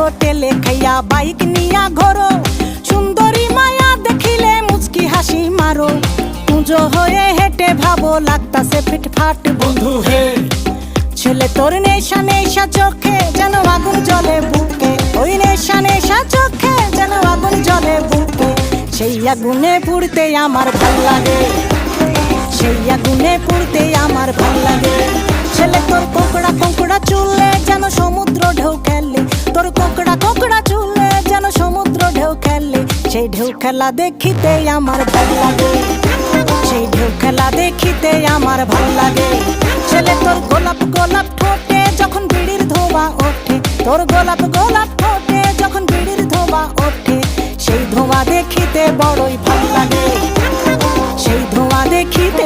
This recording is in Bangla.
হোটেলে খাইয়া বাইক নিয়া ঘোরো, সুন্দরী মায়া দেখিলে মুচকি হাসি মারো। পুজো হয়ে হেঁটে ভাবো লাগতাছে ফিটফাট বন্ধু হে। ছেলে তোর নেশা নেশা চোখে যেন আগুন জ্বলে বুকে, ওই নেশা নেশা চোখে যেন আগুন জ্বলে বুকে। সেই আগুনে পুড়তে আমার ভাল লাগে, সেই আগুনে পুড়তে আমার ভাল লাগে। ছেলে তোর কোকড়া কোকড়া চুলে যেন সমুদ্র ঢেউ খেলে, তোর কোকড়া কোকড়া চুলে যেন সমুদ্র ঢেউ খেলে। সেই ঢেউ খেলা দেখিতে আমার ভাল লাগে, সেই ঢেউ খেলা দেখিতে আমার ভাল লাগে। ছেলে তোর গোলাপ গোলাপ ঠোঁটে যখন বিড়ির ধোঁয়া ওঠে, তোর গোলাপ গোলাপ ঠোঁটে যখন বিড়ির ধোঁয়া ওঠে। সেই ধোঁয়া দেখিতে বড়ই ভাল লাগে, সেই ধোঁয়া দেখিতে